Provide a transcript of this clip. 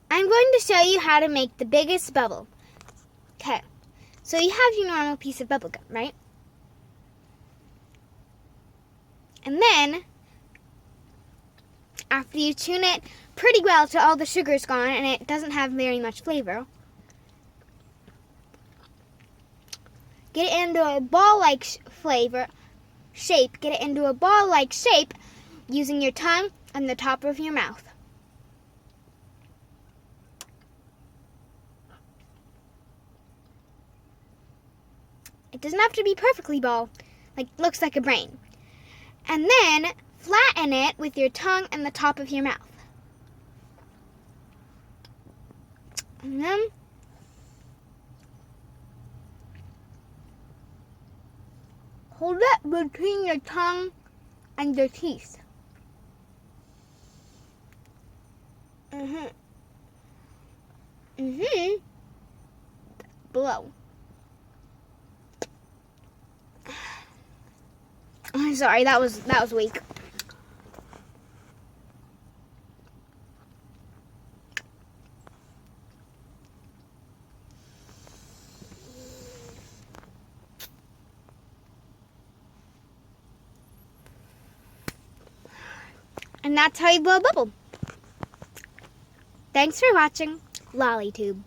I'm going to show you how to make the biggest bubble. Okay, so you have your normal piece of bubble gum, right? And then, after you tune it pretty well till all the sugar's gone and it doesn't have very much flavor, get it into a ball-like shape. Get it into a ball-like shape using your tongue and the top of your mouth. It doesn't have to be perfectly ball, looks like a brain. And then flatten it with your tongue and the top of your mouth. And then hold it between your tongue and your teeth. Blow. I'm sorry, that was weak. And that's how you blow a bubble. Thanks for watching LollyTube.